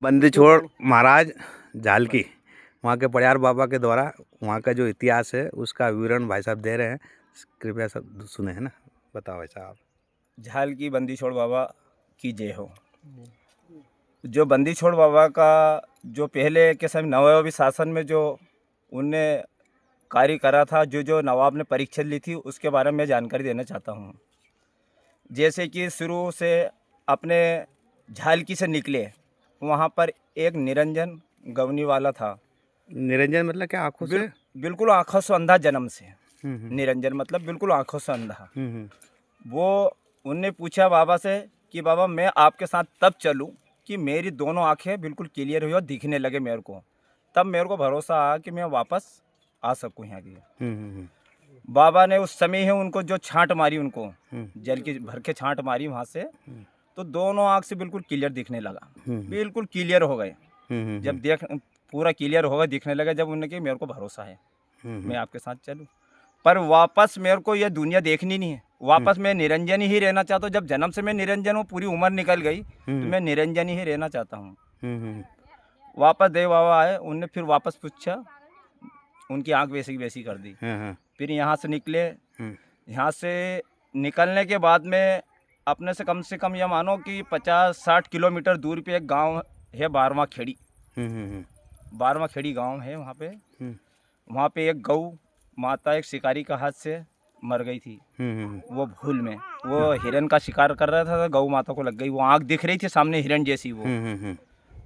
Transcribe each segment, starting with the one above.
बंदी छोड़ महाराज झालकी वहाँ के पड़ियार बाबा के द्वारा वहाँ का जो इतिहास है उसका विवरण भाई साहब दे रहे हैं, कृपया सब सुने, है ना। बताओ भाई साहब। झालकी बंदी छोड़ बाबा की जय हो। जो बंदी छोड़ बाबा का जो पहले के समय नवाबी शासन में जो उनने कार्य करा था, जो जो नवाब ने परीक्षा ली थी, उसके बारे में जानकारी देना चाहता हूँ। जैसे कि शुरू से अपने झालकी से निकले, वहाँ पर एक निरंजन गवनी वाला था। निरंजन मतलब क्या, आंखों से? बिल्कुल आंखों से अंधा जन्म से। निरंजन मतलब बिल्कुल आंखों से अंधा। वो उनने पूछा बाबा से कि बाबा मैं आपके साथ तब चलूं कि मेरी दोनों आंखें बिल्कुल क्लियर हुई और दिखने लगे मेरे को, तब मेरे को भरोसा आया कि मैं वापस आ सकूं यहाँ की। बाबा ने उस समय ही उनको जो छांट मारी, उनको जल की भर के छांट मारी वहाँ से, तो दोनों आँख से बिल्कुल क्लियर दिखने लगा, बिल्कुल क्लियर हो गए। जब देख पूरा क्लियर होगा, दिखने लगा, जब उन्होंने कहा मेरे को भरोसा है मैं आपके साथ चलूं, पर वापस मेरे को ये दुनिया देखनी नहीं है, वापस मैं निरंजन ही रहना चाहता हूँ। जब जन्म से मैं निरंजन हूँ, पूरी उम्र निकल गई, तो मैं निरंजन ही रहना चाहता हूँ। वापस देव बाबा आए, उनने फिर वापस पूछा, उनकी आंख वैसी की वैसी कर दी। फिर यहाँ से निकले। यहाँ से निकलने के बाद में अपने से कम ये मानो कि 50-60 किलोमीटर दूर पे एक गांव है, 12वां खेड़ी। 12वां खेड़ी गांव है वहाँ पे। वहाँ पे एक गौ माता एक शिकारी का हाथ से मर गई थी। वो भूल में वो हिरन का शिकार कर रहा था, गौ माता को लग गई। वो आँख दिख रही थी सामने हिरन जैसी वो।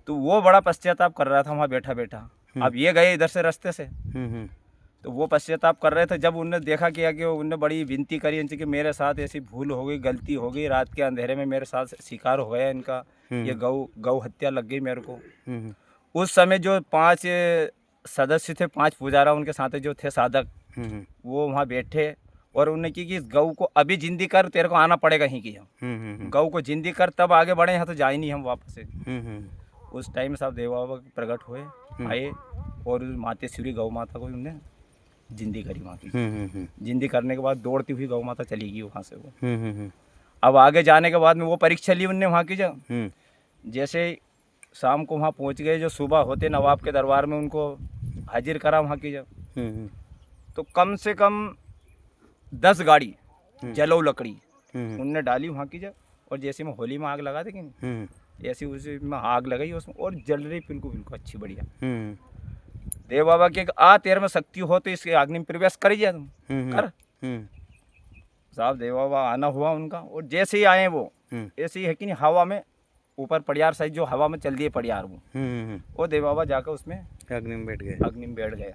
तो वो बड़ा पश्चाताप कर रहा था वहाँ बैठा बैठा। अब ये गए इधर से रास्ते से, तो वो पश्चाताप कर रहे थे। जब उनने देखा कि उनने बड़ी विनती करी इनसे कि मेरे साथ ऐसी भूल हो गई, गलती हो गई, रात के अंधेरे में मेरे साथ शिकार हो गया इनका, ये गौ हत्या लग गई मेरे को। उस समय जो 5 सदस्य थे, 5 पुजारा उनके साथ जो थे साधक, वो वहाँ बैठे और उन्होंने की कि इस गौ को अभी जिंदी कर, तेरे को आना पड़ेगा ही कि गौ को जिंदी कर, तब आगे बढ़े, यहाँ तो जाए नहीं हम वापस से। उस टाइम साहब देव बाबा प्रकट हुए, आए और मातेश्वरी गौ माता को उन्होंने जिंदी करी वहाँ की। जिंदी करने के बाद दौड़ती हुई गौ माता चली गई वहाँ से वो। अब आगे जाने के बाद में वो परीक्षा ली उनने वहाँ की। जब जैसे शाम को वहाँ पहुँच गए, जो सुबह होते नवाब के दरबार में उनको हाजिर करा वहाँ की। जब तो कम से कम 10 गाड़ी जलो लकड़ी उनने डाली वहाँ की। जब और जैसे में होली में आग लगा देंगे ऐसी उसी में आग लगाई उसमें, और जल रही बिल्कुल बिल्कुल अच्छी बढ़िया। देव बाबा के तेरे में शक्ति हो तो इसके अग्नि में प्रवेश कर जा तुम कर। साहब देव बाबा आना हुआ उनका, और जैसे ही आए वो ऐसे ही है कि नहीं, हवा में ऊपर पड़ियार साइड जो हवा में चल दिए पड़ियार वो देव बाबा जाकर उसमें अग्नि में बैठ गए। अग्नि में बैठ गए।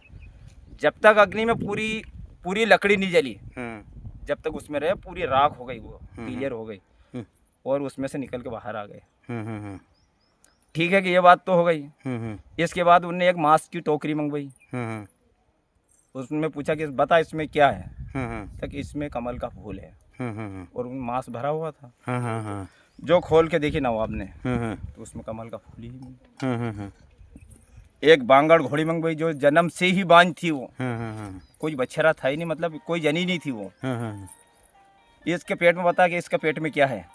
जब तक अग्नि में पूरी लकड़ी नहीं जली, जब तक उसमें रहे, पूरी राख हो गई, वो क्लियर हो गई और उसमें से निकल के बाहर आ गए। ठीक है कि ये बात तो हो गई। इसके बाद उनने एक मांस की टोकरी मंगवाई। उसमें पूछा कि बता इसमें क्या है, तक इसमें कमल का फूल है, और मांस भरा हुआ था। जो खोल के देखी नवाब ने, तो उसमें कमल का फूल ही नहीं। एक बांगड़ घोड़ी मंगवाई, जो जन्म से ही बांझ थी वो, कोई बछड़ा था ही नहीं, मतलब कोई जनी नहीं थी वो। इसके पेट में बता कि इसके पेट में क्या है।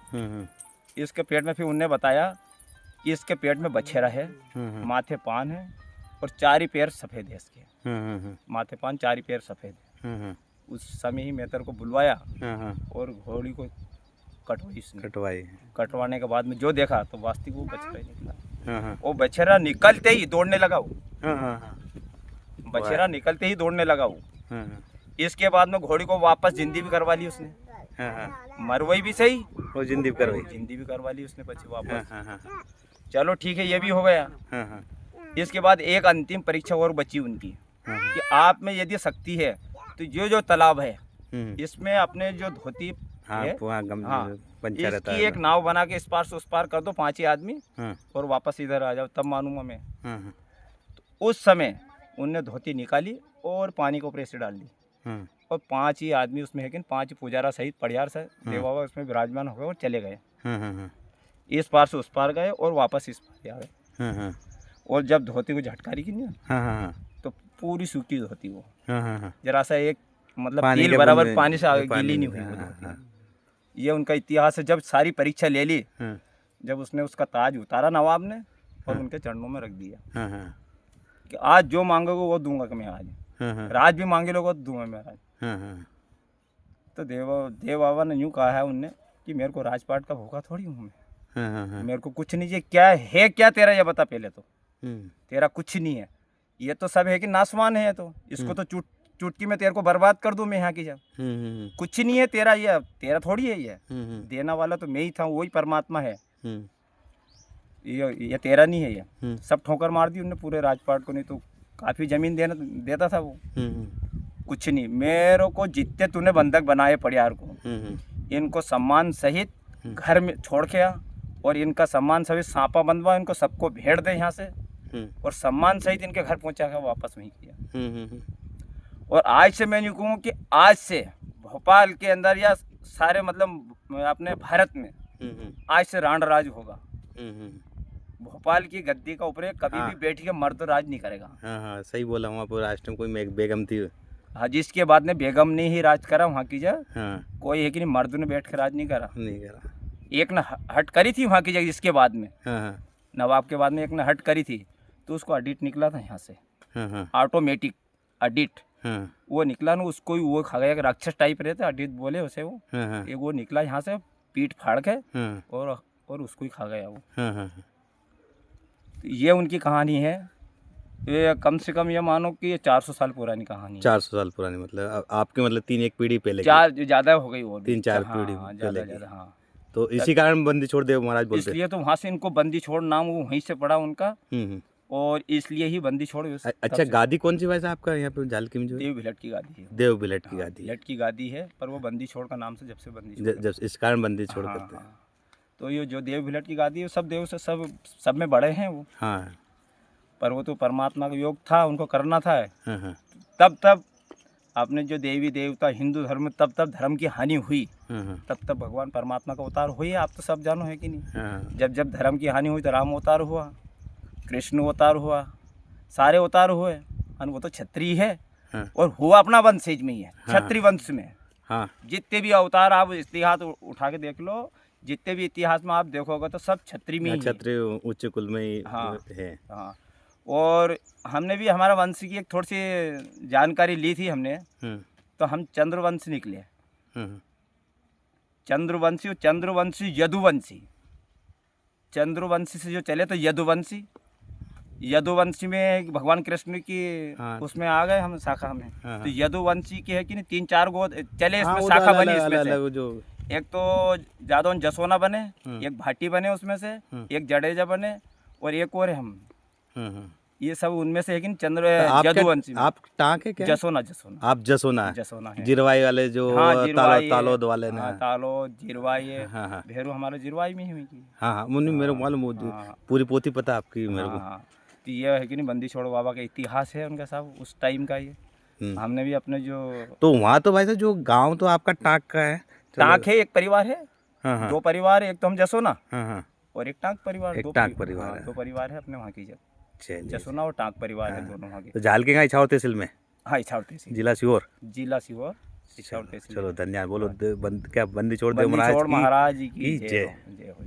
इसके पेट में फिर उनने बताया कि इसके पेट में बछड़ा है, माथे पान है और 4 पैर सफ़ेद है इसके। माथे पान 4 पैर सफ़ेद है। उस समय ही मैं तेरे को बुलवाया और घोड़ी को कटवाने के बाद में जो देखा तो वास्तविक वो बछड़ा ही निकला। वो बछड़ा निकलते ही दौड़ने लगा वो। बछड़ा निकलते ही दौड़ने लगा वो। इसके बाद में घोड़ी को वापस जिंदी भी करवा ली उसने। मरवई भी सही और जिंदी भी करवा ली उसने बच्चे वापस। चलो ठीक है, ये भी हो गया। इसके बाद एक अंतिम परीक्षा और बची उनकी कि आप में यदि शक्ति है तो जो तालाब है इसमें अपने जो धोती इसकी एक नाव बना के इस पार से उस पार कर दो 5 ही आदमी, और वापस इधर आ जाओ, तब मानूंगा मैं। तो उस समय उनने धोती निकाली और पानी के ऊपर ऐसे डाल दी, और 5 ही आदमी उसमें है कि 5 पुजारा सहित पड़ियार से देव बाबा उसमें विराजमान हो गए और चले गए। इस पार से उस पार गए और वापस इस पार आ गए। और जब धोती को झटकारी की नहीं, तो पूरी सूखी धोती वो, जरा सा एक मतलब कील बराबर पानी से गीली नहीं हुई वो धोती। ये उनका इतिहास है। जब सारी परीक्षा ले ली, जब उसने उसका ताज उतारा नवाब ने, और उनके चरणों में रख दिया हाँ हाँ कि आज जो मांगोगे वो दूंगा कि मैं आज, हाँ हाँ राज भी मांगे लोगे तो दूंगा मैं राज। हाँ हाँ तो देव बाबा ने यूँ कहा है उनने कि मेरे को राजपाट का भूखा थोड़ी हूँ मैं, हाँ हाँ हाँ मेरे को कुछ नहीं चाहिए। क्या है क्या तेरा, ये बता पहले तो, हम्म, तेरा कुछ नहीं है, ये तो सब है कि नासवान है, तो इसको तो चुटकी में तेरे को बर्बाद कर दूं मैं यहाँ की जब, कुछ नहीं है तेरा, ये तेरा थोड़ी है, ये देना वाला तो मैं ही था, वही परमात्मा है, ये तेरा नहीं है ये। सब ठोकर मार दी उनने पूरे राजपाट को, नहीं तो काफ़ी ज़मीन देता था वो, कुछ नहीं। मेरे को जितने तूने बंधक बनाए परिवार को, इनको सम्मान सहित घर में छोड़ के आ, और इनका सम्मान सहित सांपा बंधवा, इनको सबको भेड़ दे यहाँ से, और सम्मान सहित इनके घर पहुँचा कर वापस वहीं किया। और आज से मैं यूँ कहूँ कि आज से भोपाल के अंदर या सारे मतलब अपने भारत में आज से रांड राज होगा। भोपाल की गद्दी का ऊपर कभी भी बैठ के मर्द राज नहीं करेगा। हाँ हाँ सही बोला, वहाँ पर राष्ट्र में कोई बेगम थी। हाँ, जिसके बाद में बेगम ने ही राज करा वहाँ की जगह, हाँ कोई है कि नहीं मर्द ने बैठ के राज नहीं करा। नहीं करा, एक ने हट करी थी वहाँ की जगह, जिसके बाद में हाँ हाँ नवाब के बाद में एक ने हट करी थी, तो उसको ऑडिट निकला था यहाँ से, हाँ हाँ ऑटोमेटिक ऑडिट, हाँ वो निकला ना, उसको ही वो खा गया, राक्षस टाइप रहते ऑडिट बोले उसे वो, हाँ एक वो निकला यहाँ से पीठ फाड़ के, हाँ और उसको ही खा गया वो। हाँ हाँ तो ये उनकी कहानी है। ये कम से कम ये मानो कि ये 400 साल पुरानी कहानी है। 400 साल पुरानी, मतलब आपके मतलब 3 पीढ़ी पहले की। चार ज़्यादा हो गई और 3-4 हाँ, पीढ़ी हाँ, पहले की। ज़्यादा हाँ। तो इसी कारण बंदी छोड़ देव महाराज बोलते हैं। इसलिए तो वहाँ से इनको बंदी छोड़ नाम वो वहीं से पड़ा उनका, और इसलिए ही बंदी छोड़। अच्छा, गादी कौन सी वैसे आपका यहाँ पे झालकी में जो देव भिलट की गादी है। देव बिलट की हाँ, गादी भिलट की गादी है, पर वो बंदी छोड़ का नाम से जब से बंदी छोड़ जब इस कारण बंदी छोड़ हाँ, करते हैं। हाँ। तो ये जो देव भिलट की गादी है, सब देव से सब में बड़े हैं वो, हाँ पर वो तो परमात्मा का योग था, उनको करना था। हाँ हाँ तब आपने जो देवी देवता हिंदू धर्म में तब धर्म की हानि हुई, हाँ तब भगवान परमात्मा का अवतार हुई है। आप तो सब जानो है कि नहीं। हाँ जब धर्म की हानि हुई तो राम अवतार हुआ, कृष्ण अवतार हुआ, सारे अवतार हुए, और वो तो क्षत्रिय है, हाँ और हुआ अपना वंशज में ही है, क्षत्रिय वंश में। हाँ जितने भी अवतार आप इतिहास उठा के देख लो, जितने भी इतिहास में आप देखोगे तो सब क्षत्रिय में ही है। क्षत्रिय उच्च कुल में ही हाँ, है। हाँ। और हमने भी हमारा वंश की एक थोड़ी सी जानकारी ली थी हमने, तो हम चंद्रवंशी निकले। चंद्रवंशी और चंद्रवंशी यदुवंशी, चंद्रवंशी से जो चले तो यदुवंशी, यदुवंशी में भगवान कृष्ण की उसमें आ गए हम शाखा में। तो यदुवंशी की है कि नहीं 3-4 गो चले, इसमें शाखा बनी इसमें से। जो एक तो जादौन जसोना बने, एक भाटी बने उसमें से, एक जडेजा बने, और एक और हम, ये सब उनमें से है कि चंद्र यदुवंशी में। आप टाँक है क्या? जसोना आप जसोना है। जिरवाई वाले जो तालोद वाले ने। तालोद जिरवाई है। हाँ भेरू हमारा जिरवाई में ही हुई की। हाँ मुन्नी मेरे मालूम, पूरी पोथी पता आपकी मेरे को। तो ये है कि नहीं बंदी छोड़ बाबा का इतिहास है उनका सब उस टाइम का। ये हमने भी अपने जो, तो वहाँ तो भाई साहब जो गांव तो आपका टाँक का है। टाँक है, एक परिवार है। हाँ 2 परिवार है, एक तो हम जसोना हाँ और एक टाँक परिवार। एक टाँक परिवार है। 2 परिवार है अपने वहाँ की। जसोना और टाँक परिवार है दोनों वहाँ के। तो झालकी का इछावर तहसील में। हाँ, इछावर तहसील, जिला सीहोर। इछावर तहसील। चलो धन्यवाद। बोलो क्या बंदी छोड़ महाराज की जय हो।